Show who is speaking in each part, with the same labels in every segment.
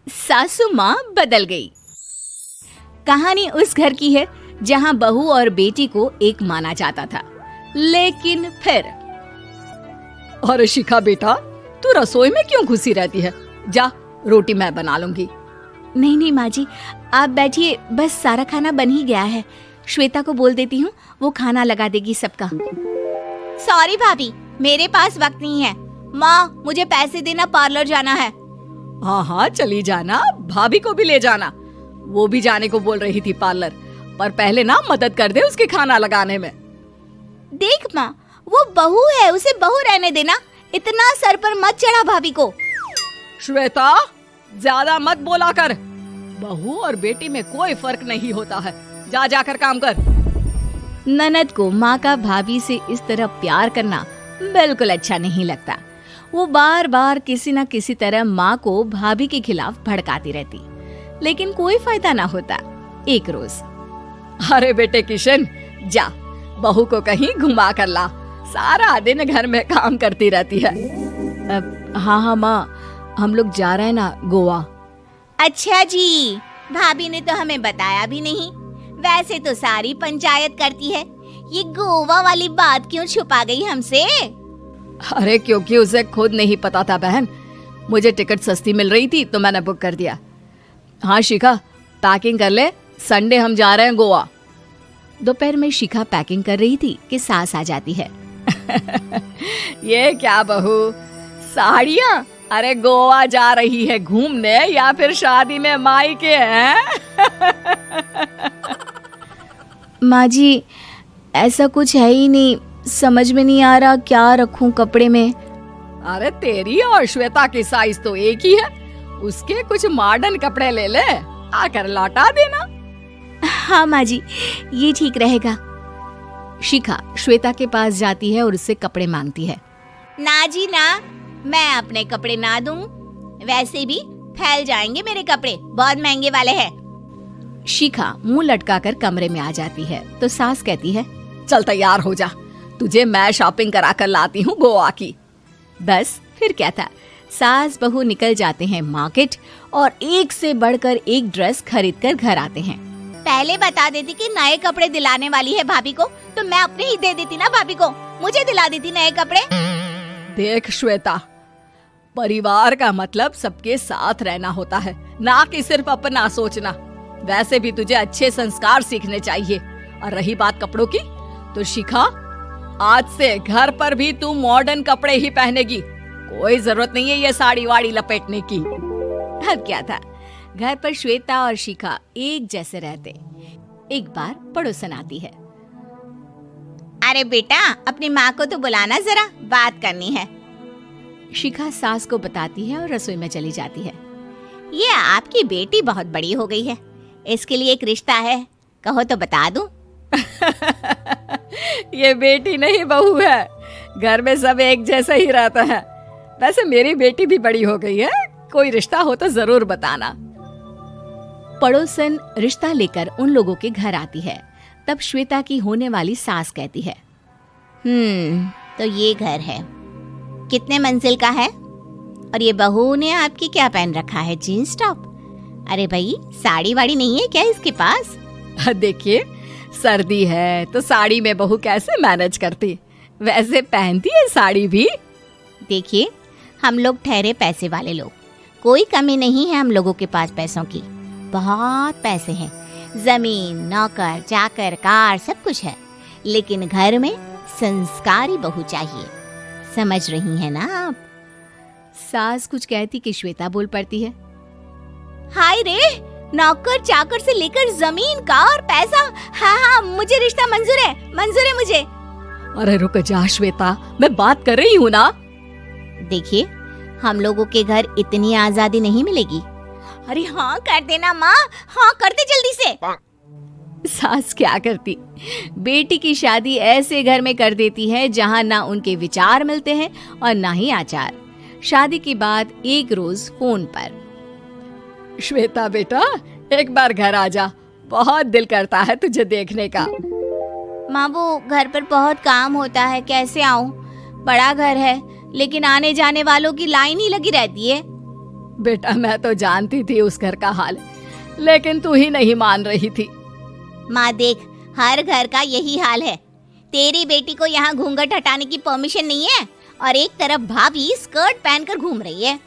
Speaker 1: सासू माँ बदल गई। कहानी उस घर की है जहाँ बहू और बेटी को एक माना जाता था, लेकिन फिर
Speaker 2: अरे शिखा बेटा, तू रसोई में क्यों घुसी रहती है? जा, रोटी मैं बना लूंगी।
Speaker 1: नहीं नहीं माँ जी, आप बैठिए, बस सारा खाना बन ही गया है। श्वेता को बोल देती हूँ, वो खाना लगा देगी सबका। सॉरी भाभी, मेरे पास वक्त नहीं है। माँ, मुझे पैसे देना, पार्लर जाना है।
Speaker 2: हाँ हाँ चली जाना, भाभी को भी ले जाना। वो भी जाने को बोल रही थी पार्लर, पर पहले ना मदद कर दे उसके खाना लगाने में।
Speaker 1: देख माँ, वो बहू है, उसे बहू रहने देना, इतना सर पर मत चढ़ा भाभी को।
Speaker 2: श्वेता, ज्यादा मत बोला कर। बहू और बेटी में कोई फर्क नहीं होता है। जा जाकर काम कर।
Speaker 1: ननद को माँ का भाभी से इस तरह प्यार करना बिल्कुल अच्छा नहीं लगता। वो बार बार किसी न किसी तरह माँ को भाभी के खिलाफ भड़काती रहती, लेकिन कोई फायदा ना होता। एक रोज,
Speaker 2: अरे बेटे किशन, जा बहू को कहीं घुमा कर ला, सारा दिन घर में काम करती रहती है।
Speaker 1: हाँ हाँ माँ, हम लोग जा रहे हैं ना गोवा। अच्छा जी, भाभी ने तो हमें बताया भी नहीं। वैसे तो सारी पंचायत करती है, ये गोवा वाली बात क्यों छुपा गई हमसे?
Speaker 2: अरे क्योंकि उसे खुद नहीं पता था बहन। मुझे टिकट सस्ती मिल रही थी तो मैंने बुक कर दिया। हाँ शिखा, पैकिंग कर ले, संडे हम जा रहे हैं गोवा।
Speaker 1: दोपहर में शिखा पैकिंग कर रही थी कि सास आ जाती है।
Speaker 2: ये क्या बहू, साड़ियाँ? अरे गोवा जा रही है घूमने या फिर शादी में मायके हैं?
Speaker 1: माँ जी, ऐसा कुछ है ही नहीं, समझ में नहीं आ रहा क्या रखूं कपड़े में।
Speaker 2: अरे तेरी और श्वेता की साइज तो एक ही है, उसके कुछ मॉडर्न कपड़े ले ले, आकर लौटा देना।
Speaker 1: हाँ माँ जी, ये ठीक रहेगा। शिखा श्वेता के पास जाती है और उससे कपड़े मांगती है। ना जी ना, मैं अपने कपड़े ना दूं, वैसे भी फैल जाएंगे मेरे कपड़े, बहुत महंगे वाले हैं। शिखा मुंह लटकाकर कमरे में आ जाती है तो सास कहती है,
Speaker 2: चल तैयार हो जा, तुझे मैं शॉपिंग करा कर लाती हूँ गोवा की।
Speaker 1: बस फिर क्या था, सास बहू निकल जाते हैं मार्केट और एक से बढ़कर एक ड्रेस खरीद कर घर आते हैं। पहले बता देती कि नए कपड़े दिलाने वाली है भाभी को, तो मैं अपने ही दे देती ना भाभी को, मुझे दिला देती नए कपड़े।
Speaker 2: देख श्वेता, परिवार का मतलब सबके साथ रहना होता है, ना कि सिर्फ अपना सोचना। वैसे भी तुझे अच्छे संस्कार सीखने चाहिए। और रही बात कपड़ों की, तो शिखा, आज से घर पर भी तू मॉडर्न कपड़े ही पहनेगी। कोई जरूरत नहीं है ये साड़ी वाड़ी लपेटने की।
Speaker 1: अब क्या था, घर पर श्वेता और शिखा एक जैसे रहते। एक बार पड़ोसन आती है। अरे बेटा, अपनी माँ को तो बुलाना जरा, बात करनी है। शिखा सास को बताती है और रसोई में चली जाती है। ये आपकी बेटी बहुत बड़ी हो गई है, इसके लिए एक रिश्ता है, कहो तो बता दूं।
Speaker 2: ये बेटी नहीं बहू है, घर में सब एक जैसा ही रहता है। वैसे मेरी बेटी भी बड़ी हो गई है, कोई रिश्ता हो तो जरूर बताना।
Speaker 1: पड़ोसन रिश्ता लेकर उन लोगों के घर आती है। तब श्वेता की होने वाली सास कहती है, तो ये घर है, कितने मंजिल का है? और ये बहू ने आपकी क्या पहन रखा है, जीन्स टॉप? अरे भाई, साड़ी वाड़ी नहीं है क्या इसके पास?
Speaker 2: देखिए, सर्दी है तो साड़ी में बहू कैसे मैनेज करती, वैसे पहनती है साड़ी भी।
Speaker 1: देखिए, हम लोग ठहरे पैसे वाले लोग, कोई कमी नहीं है हम लोगों के पास पैसों की, बहुत पैसे हैं, जमीन, नौकर चाकर, कार, सब कुछ है, लेकिन घर में संस्कारी बहू चाहिए। समझ रही हैं ना आप? सास कुछ कहती कि श्वेता बोल पड़ती है, हाय रे, नौकर चाकर से लेकर जमीन, कार, पैसा, हाँ हाँ मुझे रिश्ता मंजूर है, मंजूर है मुझे।
Speaker 2: अरे रुक जा श्वेता, मैं बात कर रही हूँ ना।
Speaker 1: देखिए, हम लोगों के घर इतनी आजादी नहीं मिलेगी। अरे हाँ कर देना माँ, हाँ कर दे जल्दी से। सास क्या करती, बेटी की शादी ऐसे घर में कर देती है जहाँ ना उनके विचार मिलते हैं और ना ही आचार। शादी के बाद एक रोज फोन पर,
Speaker 2: श्वेता बेटा, एक बार घर आ जा, बहुत दिल करता है तुझे देखने का।
Speaker 1: माँ, वो घर पर बहुत काम होता है, कैसे आऊँ? बड़ा घर है, लेकिन आने जाने वालों की लाइन ही लगी रहती है।
Speaker 2: बेटा मैं तो जानती थी उस घर का हाल, लेकिन तू ही नहीं मान रही थी।
Speaker 1: माँ देख, हर घर का यही हाल है। तेरी बेटी को यहाँ घूंघट हटाने की परमिशन नहीं है और एक तरफ भाभी स्कर्ट पहनकर घूम रही है।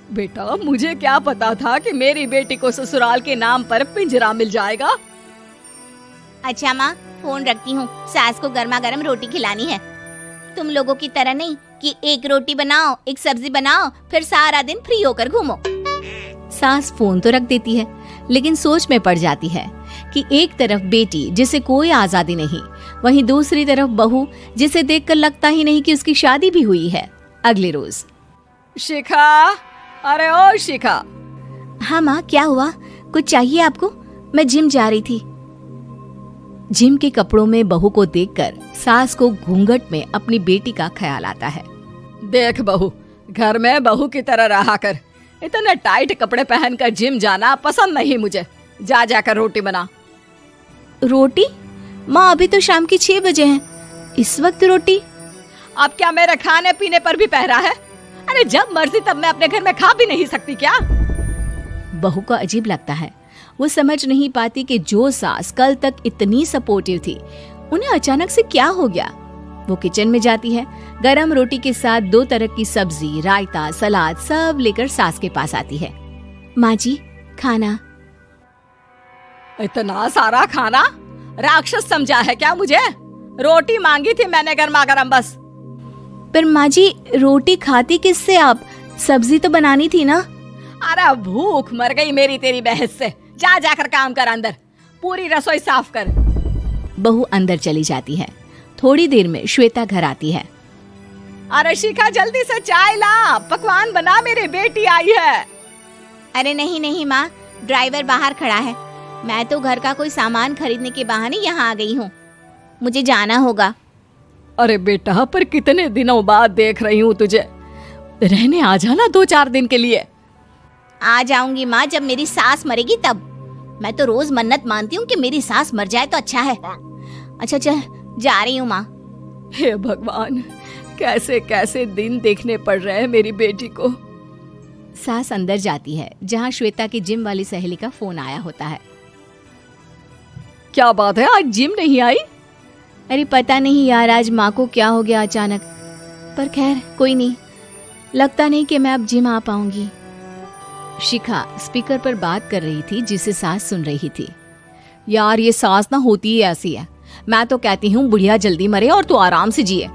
Speaker 2: बेटा मुझे क्या पता था कि मेरी बेटी को ससुराल के नाम पर पिंजरा मिल जाएगा।
Speaker 1: अच्छा माँ, फोन रखती हूँ, सास को गर्मा गर्म रोटी खिलानी है। तुम लोगों की तरह नहीं कि एक रोटी बनाओ, एक सब्जी बनाओ, फिर सारा दिन फ्री होकर घूमो। सास फोन तो रख देती है, लेकिन सोच में पड़ जाती है कि एक तरफ बेटी जिसे कोई आजादी नहीं, वहीं दूसरी तरफ बहू जिसे देखकर लगता ही नहीं कि उसकी शादी भी हुई है। अगले रोज।
Speaker 2: शिखा, अरे ओ शिखा।
Speaker 1: हाँ माँ, क्या हुआ? कुछ चाहिए आपको? मैं जिम जा रही थी। जिम के कपड़ों में बहू को देखकर सास को घूंघट में अपनी बेटी का ख्याल आता है।
Speaker 2: देख बहू, घर में बहू की तरह रहा कर। इतने टाइट कपड़े पहनकर जिम जाना पसंद नहीं मुझे। जा जाकर रोटी बना।
Speaker 1: रोटी? माँ अभी तो शाम के 6 बजे हैं, इस वक्त रोटी?
Speaker 2: अब क्या मेरे खाने पीने पर भी पहरा है? अरे जब मर्जी तब मैं अपने घर में खा भी नहीं सकती क्या?
Speaker 1: बहू को अजीब लगता है। वो समझ नहीं पाती कि जो सास कल तक इतनी सपोर्टिव थी, उन्हें अचानक से क्या हो गया। वो किचन में जाती है, गरम रोटी के साथ 2 तरह की सब्जी, रायता, सलाद सब लेकर सास के पास आती है। माँ जी, खाना।
Speaker 2: इतना सारा खाना? राक्षस समझा है क्या मुझे? रोटी मांगी थी मैंने गर्मा गर्म बस।
Speaker 1: पर माँ जी, रोटी खाती किससे आप? सब्जी तो बनानी थी ना।
Speaker 2: अरे भूख मर गई मेरी तेरी बहस से। जा जाकर काम कर, अंदर पूरी रसोई साफ कर।
Speaker 1: बहू अंदर चली जाती है। थोड़ी देर में श्वेता घर आती है।
Speaker 2: अरे शिखा जल्दी से चाय ला, पकवान बना, मेरी बेटी आई है।
Speaker 1: अरे नहीं नहीं माँ, ड्राइवर बाहर खड़ा है। मैं तो घर का कोई सामान खरीदने के बहाने यहाँ आ गई हूँ, मुझे जाना होगा।
Speaker 2: अरे बेटा, पर कितने दिनों बाद देख रही हूँ तुझे, रहने आ जाना 2-4 दिन के लिए।
Speaker 1: आ जाऊंगी माँ, जब मेरी सास मरेगी तब। मैं तो रोज मन्नत मानती हूँ कि मेरी सास मर जाए तो अच्छा है। अच्छा चल, जा रही हूँ माँ।
Speaker 2: हे भगवान, कैसे कैसे दिन देखने पड़ रहे हैं मेरी बेटी को।
Speaker 1: सास अंदर जाती है, जहाँ श्वेता की जिम वाली सहेली का फोन आया होता है।
Speaker 2: क्या बात है, आज जिम नहीं आई?
Speaker 1: अरे पता नहीं यार, आज माँ को क्या हो गया अचानक। पर खैर कोई नहीं, लगता नहीं कि मैं अब जिम आ पाऊंगी। शिखा स्पीकर पर बात कर रही थी, जिसे सास सुन रही थी।
Speaker 2: यार ये सास ना होती ही ऐसी है। मैं तो कहती हूँ बुढ़िया जल्दी मरे और तू आराम से जिए।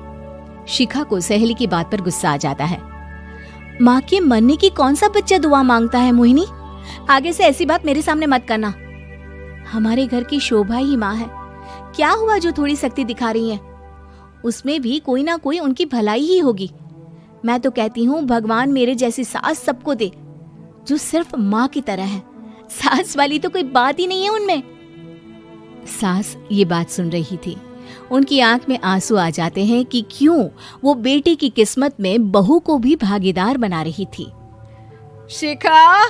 Speaker 1: शिखा को सहेली की बात पर गुस्सा आ जाता है। माँ के मरने की कौन सा बच्चा दुआ मांगता है मोहिनी? आगे से ऐसी बात मेरे सामने मत करना। हमारे घर की शोभा ही माँ है। क्या हुआ जो थोड़ी सख्ती दिखा रही है? उसमें भी कोई ना कोई उनकी भलाई ही होगी। मैं तो कहती हूँ भगवान मेरे जैसी सास सबको दे, जो सिर्फ माँ की तरह है। सास वाली तो कोई बात ही नहीं है उनमें। सास ये बात सुन रही थी। उनकी आंख में आंसू आ जाते हैं कि क्यों वो बेटी की किस्मत में बहू को भी भागीदार बना रही थी।
Speaker 2: शिखा,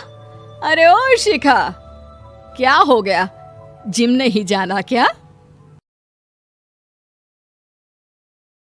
Speaker 2: अरे ओ शिखा, क्या हो गया? जिम नहीं जाना क्या?